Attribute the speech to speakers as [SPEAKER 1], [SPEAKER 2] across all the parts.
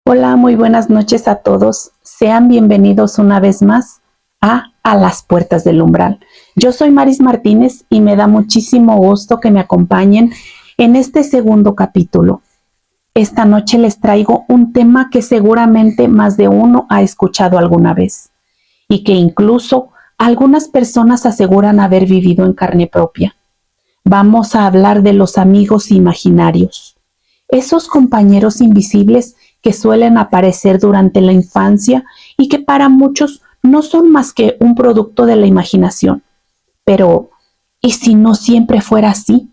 [SPEAKER 1] Hola, muy buenas noches a todos. Sean bienvenidos una vez más a las puertas del umbral. Yo soy Maris Martínez y me da muchísimo gusto que me acompañen en este segundo capítulo. Esta noche les traigo un tema que seguramente más de uno ha escuchado alguna vez y que incluso algunas personas aseguran haber vivido en carne propia. Vamos a hablar de los amigos imaginarios, esos compañeros invisibles que suelen aparecer durante la infancia y que para muchos no son más que un producto de la imaginación. Pero, ¿y si no siempre fuera así?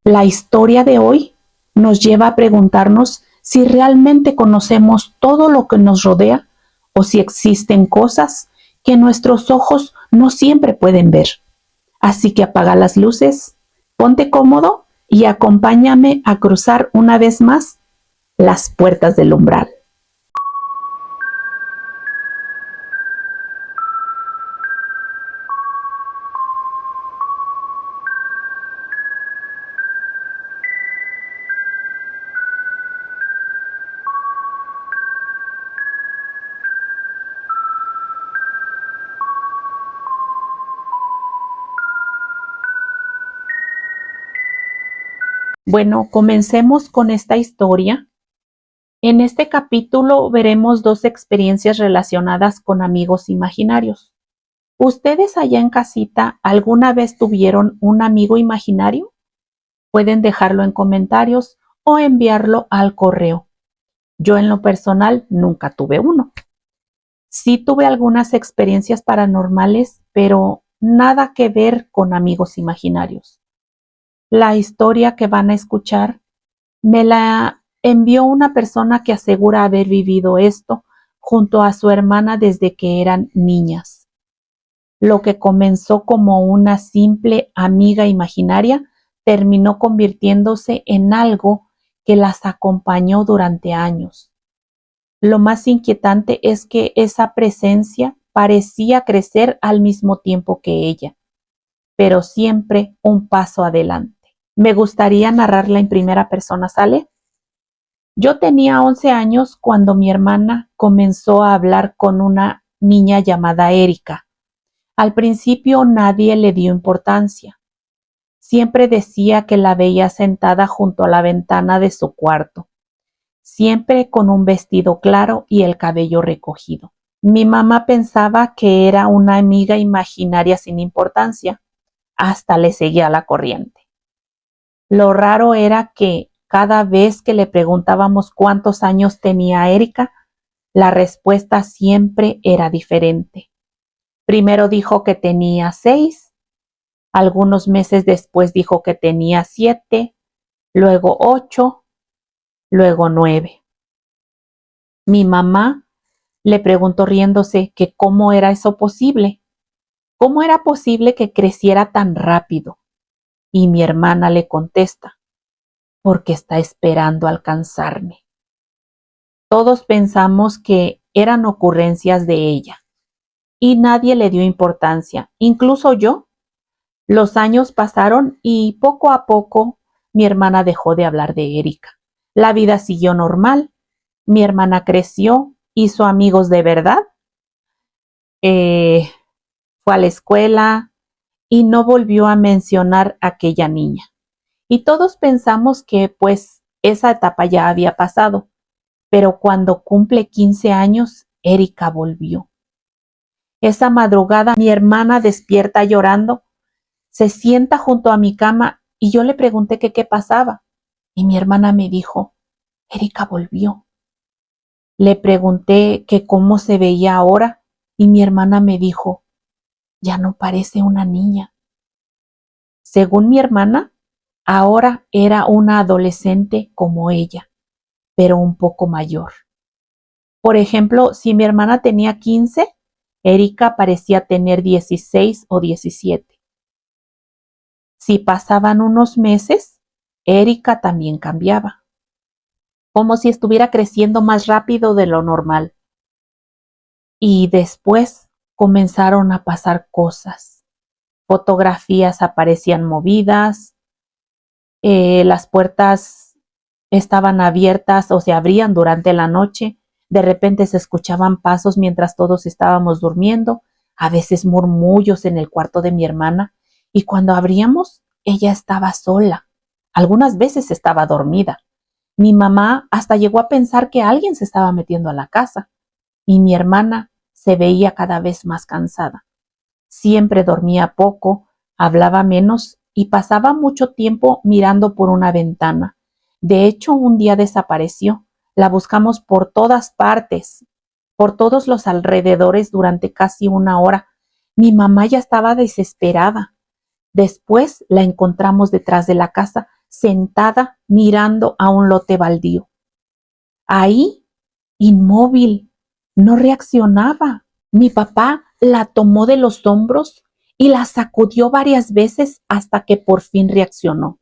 [SPEAKER 1] La historia de hoy nos lleva a preguntarnos si realmente conocemos todo lo que nos rodea o si existen cosas que nuestros ojos no siempre pueden ver. Así que apaga las luces, ponte cómodo y acompáñame a cruzar una vez más las puertas del umbral. Bueno, comencemos con esta historia. En este capítulo veremos dos experiencias relacionadas con amigos imaginarios. ¿Ustedes allá en casita alguna vez tuvieron un amigo imaginario? Pueden dejarlo en comentarios o enviarlo al correo. Yo en lo personal nunca tuve uno. Sí tuve algunas experiencias paranormales, pero nada que ver con amigos imaginarios. La historia que van a escuchar me la envió una persona que asegura haber vivido esto junto a su hermana desde que eran niñas. Lo que comenzó como una simple amiga imaginaria terminó convirtiéndose en algo que las acompañó durante años. Lo más inquietante es que esa presencia parecía crecer al mismo tiempo que ella, pero siempre un paso adelante. Me gustaría narrarla en primera persona, ¿sale? Yo tenía 11 años cuando mi hermana comenzó a hablar con una niña llamada Erika. Al principio nadie le dio importancia. Siempre decía que la veía sentada junto a la ventana de su cuarto, siempre con un vestido claro y el cabello recogido. Mi mamá pensaba que era una amiga imaginaria sin importancia, hasta le seguía la corriente. Lo raro era que cada vez que le preguntábamos cuántos años tenía Erika, la respuesta siempre era diferente. Primero dijo que tenía 6, algunos meses después dijo que tenía 7, luego 8, luego 9. Mi mamá le preguntó riéndose que cómo era eso posible, cómo era posible que creciera tan rápido. Y mi hermana le contesta, porque está esperando alcanzarme. Todos pensamos que eran ocurrencias de ella y nadie le dio importancia, incluso yo. Los años pasaron y poco a poco mi hermana dejó de hablar de Erika. La vida siguió normal, mi hermana creció, hizo amigos de verdad, eh, fue a la escuela y no volvió a mencionar a aquella niña. Y todos pensamos que pues esa etapa ya había pasado, pero cuando cumple 15 años, Erika volvió. Esa madrugada mi hermana despierta llorando, se sienta junto a mi cama y yo le pregunté que qué pasaba. Y mi hermana me dijo, Erika volvió. Le pregunté que cómo se veía ahora y mi hermana me dijo, ya no parece una niña. Según mi hermana, ahora era una adolescente como ella, pero un poco mayor. Por ejemplo, si mi hermana tenía 15, Erika parecía tener 16 o 17. Si pasaban unos meses, Erika también cambiaba, como si estuviera creciendo más rápido de lo normal. Y después comenzaron a pasar cosas. Fotografías aparecían movidas, las puertas estaban abiertas o se abrían durante la noche. De repente se escuchaban pasos mientras todos estábamos durmiendo, a veces murmullos en el cuarto de mi hermana, y cuando abríamos, ella estaba sola. Algunas veces estaba dormida. Mi mamá hasta llegó a pensar que alguien se estaba metiendo a la casa, y mi hermana se veía cada vez más cansada. Siempre dormía poco, hablaba menos y pasaba mucho tiempo mirando por una ventana. De hecho, un día desapareció. La buscamos por todas partes, por todos los alrededores durante casi una hora. Mi mamá ya estaba desesperada. Después la encontramos detrás de la casa, sentada mirando a un lote baldío. Ahí, inmóvil, no reaccionaba. Mi papá la tomó de los hombros y la sacudió varias veces hasta que por fin reaccionó.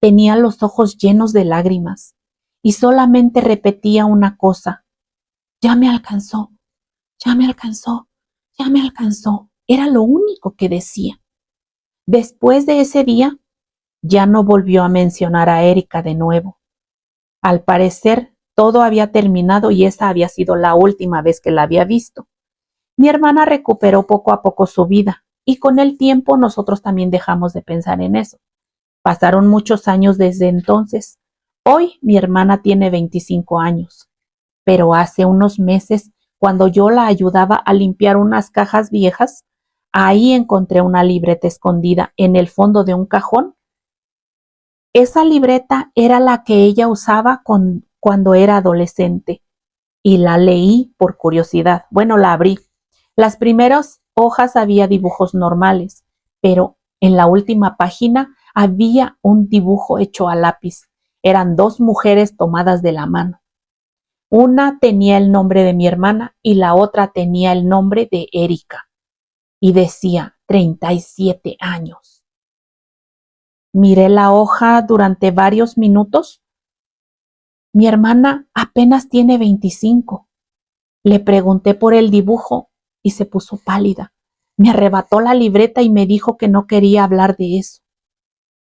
[SPEAKER 1] Tenía los ojos llenos de lágrimas y solamente repetía una cosa: ya me alcanzó, ya me alcanzó, ya me alcanzó. Era lo único que decía. Después de ese día, ya no volvió a mencionar a Erika de nuevo. Al parecer, todo había terminado y esa había sido la última vez que la había visto. Mi hermana recuperó poco a poco su vida y con el tiempo nosotros también dejamos de pensar en eso. Pasaron muchos años desde entonces. Hoy mi hermana tiene 25 años, pero hace unos meses, cuando yo la ayudaba a limpiar unas cajas viejas, ahí encontré una libreta escondida en el fondo de un cajón. Esa libreta era la que ella usaba cuando era adolescente y la leí por curiosidad. Bueno, la abrí. Las primeras hojas había dibujos normales, pero en la última página había un dibujo hecho a lápiz. Eran dos mujeres tomadas de la mano. Una tenía el nombre de mi hermana y la otra tenía el nombre de Erika. Y decía 37 años. Miré la hoja durante varios minutos. Mi hermana apenas tiene 25. Le pregunté por el dibujo y se puso pálida. Me arrebató la libreta y me dijo que no quería hablar de eso.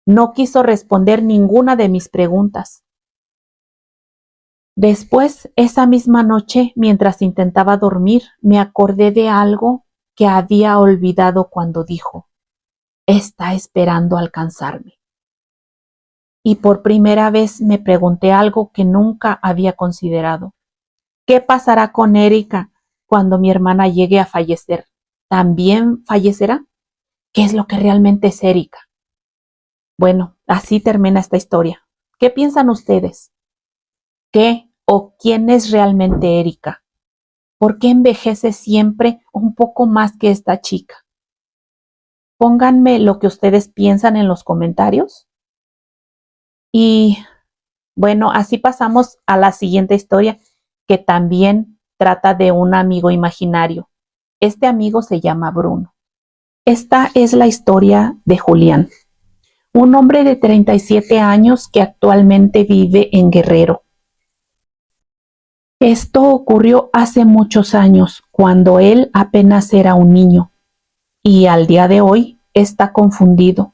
[SPEAKER 1] No quiso responder ninguna de mis preguntas. Después, esa misma noche, mientras intentaba dormir, me acordé de algo que había olvidado cuando dijo: está esperando alcanzarme. Y por primera vez me pregunté algo que nunca había considerado. ¿Qué pasará con Erika cuando mi hermana llegue a fallecer? ¿También fallecerá? ¿Qué es lo que realmente es Erika? Bueno, así termina esta historia. ¿Qué piensan ustedes? ¿Qué o quién es realmente Erika? ¿Por qué envejece siempre un poco más que esta chica? Pónganme lo que ustedes piensan en los comentarios. Y bueno, así pasamos a la siguiente historia, que también trata de un amigo imaginario. Este amigo se llama Bruno. Esta es la historia de Julián, un hombre de 37 años que actualmente vive en Guerrero. Esto ocurrió hace muchos años, cuando él apenas era un niño, y al día de hoy está confundido.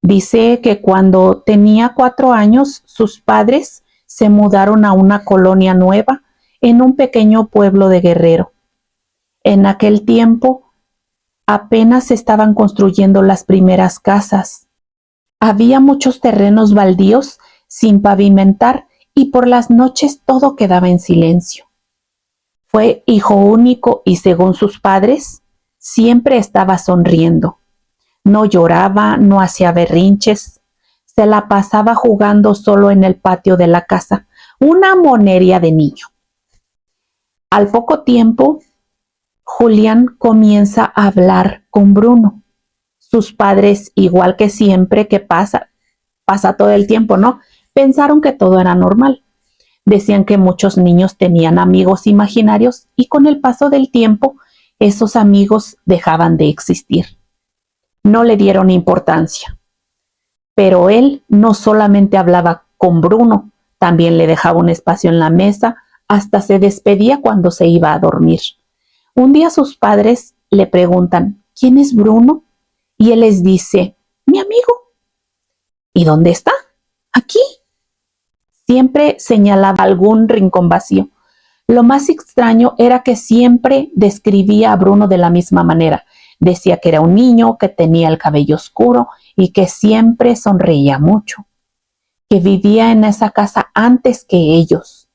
[SPEAKER 1] Dice que cuando tenía 4 años, sus padres se mudaron a una colonia nueva en un pequeño pueblo de Guerrero. En aquel tiempo apenas se estaban construyendo las primeras casas. Había muchos terrenos baldíos sin pavimentar y por las noches todo quedaba en silencio. Fue hijo único y, según sus padres, siempre estaba sonriendo. No lloraba, no hacía berrinches, se la pasaba jugando solo en el patio de la casa, una monería de niño. Al poco tiempo, Julián comienza a hablar con Bruno. Sus padres, igual que siempre que pasa todo el tiempo, ¿no? Pensaron que todo era normal. Decían que muchos niños tenían amigos imaginarios y con el paso del tiempo esos amigos dejaban de existir. No le dieron importancia. Pero él no solamente hablaba con Bruno, también le dejaba un espacio en la mesa, hasta se despedía cuando se iba a dormir. Un día sus padres le preguntan: ¿quién es Bruno? Y él les dice: mi amigo. ¿Y dónde está? Aquí. Siempre señalaba algún rincón vacío. Lo más extraño era que siempre describía a Bruno de la misma manera. Decía que era un niño, que tenía el cabello oscuro y que siempre sonreía mucho, que vivía en esa casa antes que ellos.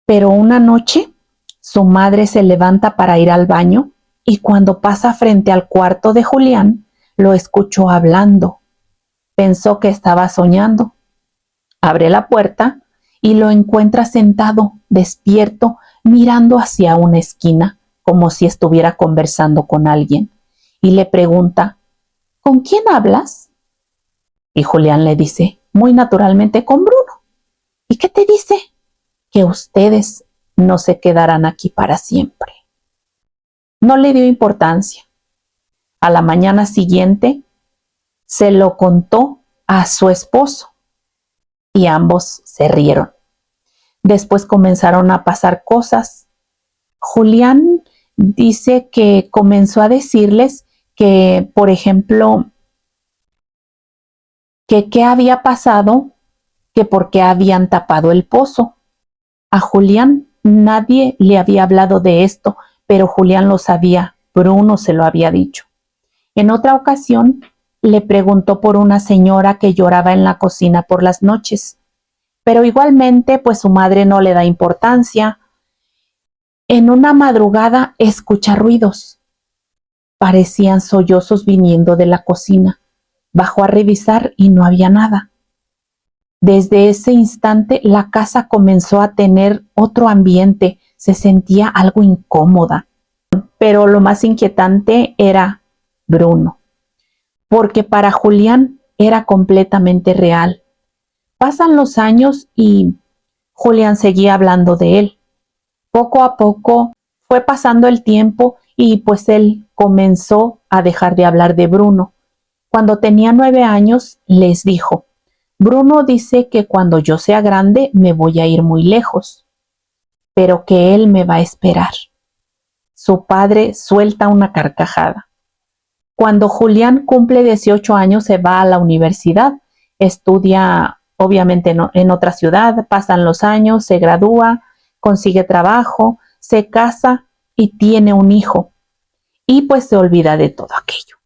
[SPEAKER 1] Pero una noche su madre se levanta para ir al baño y cuando pasa frente al cuarto de Julián, lo escuchó hablando. Pensó que estaba soñando. Abre la puerta y lo encuentra sentado, despierto, mirando hacia una esquina, como si estuviera conversando con alguien. Y le pregunta, ¿con quién hablas? Y Julián le dice, muy naturalmente, con Bruno. ¿Y qué te dice? Que ustedes no se quedarán aquí para siempre. No le dio importancia. A la mañana siguiente se lo contó a su esposo y ambos se rieron. Después comenzaron a pasar cosas. Julián dice que comenzó a decirles que, por ejemplo, que qué había pasado, que por qué habían tapado el pozo. A Julián nadie le había hablado de esto, pero Julián lo sabía, Bruno se lo había dicho. En otra ocasión le preguntó por una señora que lloraba en la cocina por las noches, pero igualmente pues su madre no le da importancia. En una madrugada escucha ruidos. Parecían sollozos viniendo de la cocina. Bajó a revisar y no había nada. Desde ese instante la casa comenzó a tener otro ambiente, se sentía algo incómoda. Pero lo más inquietante era Bruno, porque para Julián era completamente real. Pasan los años y Julián seguía hablando de él. Poco a poco fue pasando el tiempo y pues él comenzó a dejar de hablar de Bruno. Cuando tenía 9 años les dijo, Bruno dice que cuando yo sea grande me voy a ir muy lejos, pero que él me va a esperar. Su padre suelta una carcajada. Cuando Julián cumple 18 años se va a la universidad, estudia obviamente en otra ciudad, pasan los años, se gradúa, consigue trabajo, se casa y tiene un hijo. Y pues se olvida de todo aquello.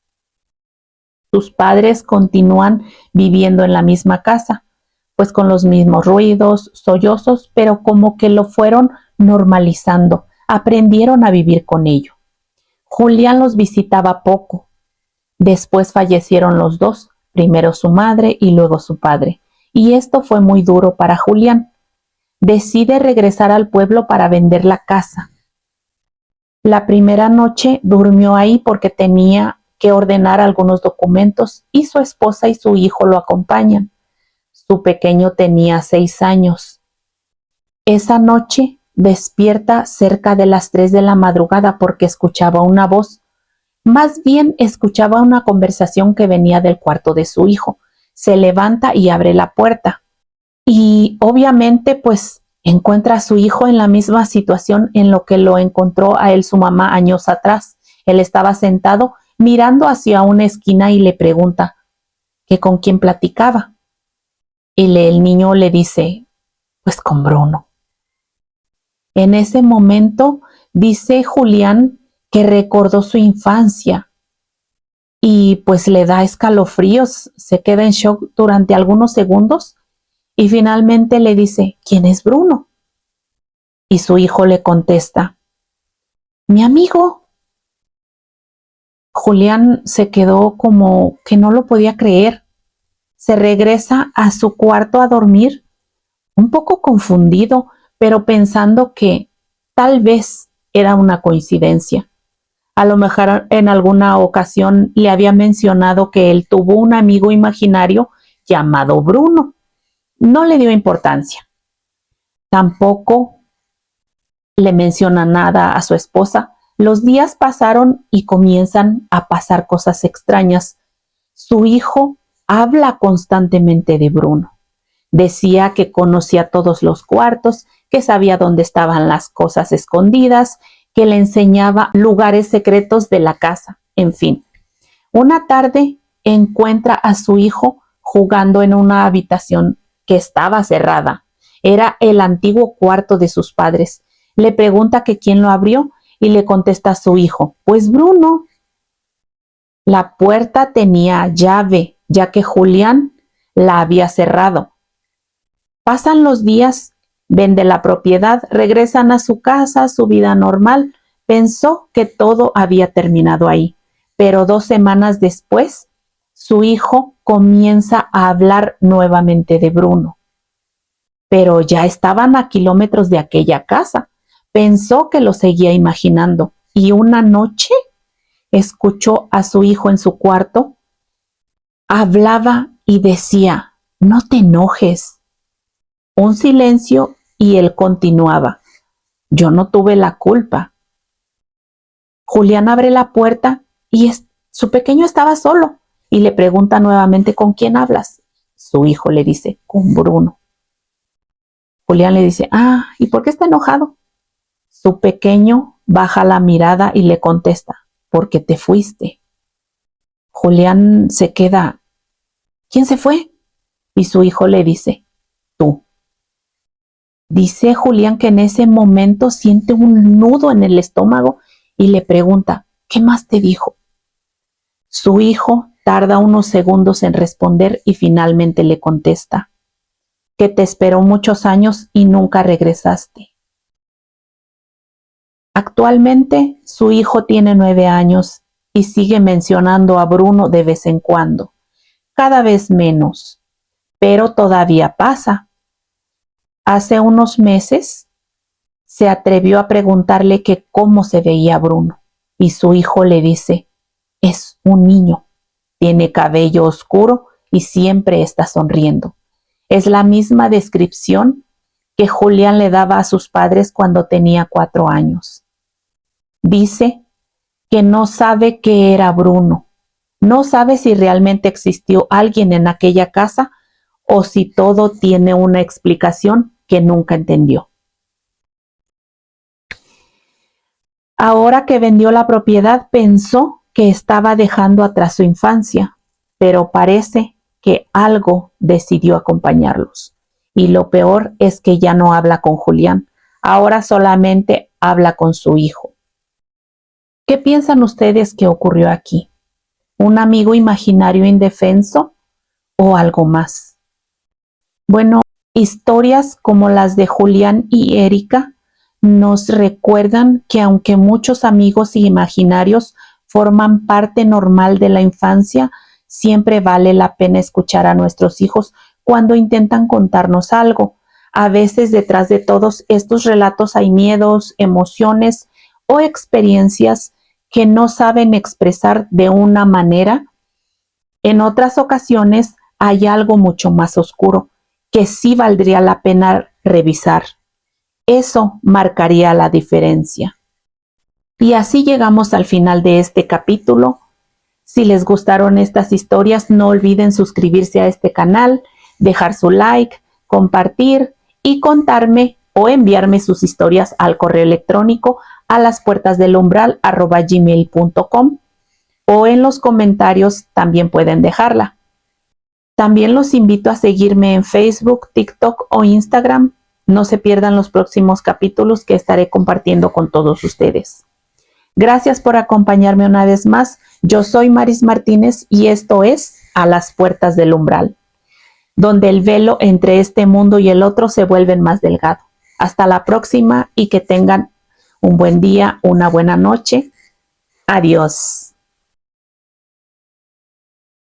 [SPEAKER 1] Sus padres continúan viviendo en la misma casa, pues con los mismos ruidos, sollozos, pero como que lo fueron normalizando, aprendieron a vivir con ello. Julián los visitaba poco. Después fallecieron los dos, primero su madre y luego su padre, y esto fue muy duro para Julián. Decide regresar al pueblo para vender la casa. La primera noche durmió ahí porque tenía que ordenar algunos documentos y su esposa y su hijo lo acompañan. Su pequeño tenía 6 años. Esa noche despierta cerca de las 3 de la madrugada porque escuchaba una voz. Más bien escuchaba una conversación que venía del cuarto de su hijo. Se levanta y abre la puerta. Y obviamente pues encuentra a su hijo en la misma situación en lo que lo encontró a él su mamá años atrás. Él estaba sentado mirando hacia una esquina y le pregunta que con quién platicaba. Y el niño le dice, pues con Bruno. En ese momento dice Julián que recordó su infancia y pues le da escalofríos, se queda en shock durante algunos segundos y finalmente le dice, ¿quién es Bruno? Y su hijo le contesta, mi amigo. Julián se quedó como que no lo podía creer. Se regresa a su cuarto a dormir, un poco confundido, pero pensando que tal vez era una coincidencia. A lo mejor en alguna ocasión le había mencionado que él tuvo un amigo imaginario llamado Bruno. No le dio importancia. Tampoco le menciona nada a su esposa. Los días pasaron y comienzan a pasar cosas extrañas. Su hijo habla constantemente de Bruno. Decía que conocía todos los cuartos, que sabía dónde estaban las cosas escondidas, que le enseñaba lugares secretos de la casa, en fin. Una tarde encuentra a su hijo jugando en una habitación que estaba cerrada. Era el antiguo cuarto de sus padres. Le pregunta que quién lo abrió y le contesta a su hijo, pues Bruno. La puerta tenía llave, ya que Julián la había cerrado. Pasan los días, vende la propiedad, regresan a su casa, a su vida normal. Pensó que todo había terminado ahí, pero 2 semanas después, su hijo comienza a hablar nuevamente de Bruno. Pero ya estaban a kilómetros de aquella casa. Pensó que lo seguía imaginando y una noche escuchó a su hijo en su cuarto. Hablaba y decía, no te enojes. Un silencio y él continuaba, yo no tuve la culpa. Julián abre la puerta y su pequeño estaba solo y le pregunta nuevamente, ¿con quién hablas? Su hijo le dice, con Bruno. Julián le dice, ¿y por qué está enojado? Su pequeño baja la mirada y le contesta, porque te fuiste. Julián se queda, ¿quién se fue? Y su hijo le dice, tú. Dice Julián que en ese momento siente un nudo en el estómago y le pregunta, ¿qué más te dijo? Su hijo tarda unos segundos en responder y finalmente le contesta, que te esperó muchos años y nunca regresaste. Actualmente su hijo tiene 9 años y sigue mencionando a Bruno de vez en cuando, cada vez menos, pero todavía pasa. Hace unos meses se atrevió a preguntarle que cómo se veía Bruno y su hijo le dice, es un niño, tiene cabello oscuro y siempre está sonriendo. Es la misma descripción que Julián le daba a sus padres cuando tenía 4 años. Dice que no sabe qué era Bruno, no sabe si realmente existió alguien en aquella casa o si todo tiene una explicación que nunca entendió. Ahora que vendió la propiedad, pensó que estaba dejando atrás su infancia, pero parece que algo decidió acompañarlos. Y lo peor es que ya no habla con Julián, ahora solamente habla con su hijo. ¿Qué piensan ustedes que ocurrió aquí? ¿Un amigo imaginario indefenso o algo más? Bueno, historias como las de Julián y Erika nos recuerdan que aunque muchos amigos imaginarios forman parte normal de la infancia, siempre vale la pena escuchar a nuestros hijos cuando intentan contarnos algo. A veces detrás de todos estos relatos hay miedos, emociones o experiencias que no saben expresar de una manera. En otras ocasiones hay algo mucho más oscuro que sí valdría la pena revisar. Eso marcaría la diferencia. Y así llegamos al final de este capítulo. Si les gustaron estas historias, no olviden suscribirse a este canal, dejar su like, compartir y contarme o enviarme sus historias al correo electrónico a laspuertasdelumbral@gmail.com o en los comentarios también pueden dejarla. También los invito a seguirme en Facebook, TikTok o Instagram. No se pierdan los próximos capítulos que estaré compartiendo con todos ustedes. Gracias por acompañarme una vez más. Yo soy Maris Martínez y esto es A las Puertas del Umbral, donde el velo entre este mundo y el otro se vuelve más delgado. Hasta la próxima y que tengan un buen día, una buena noche. Adiós.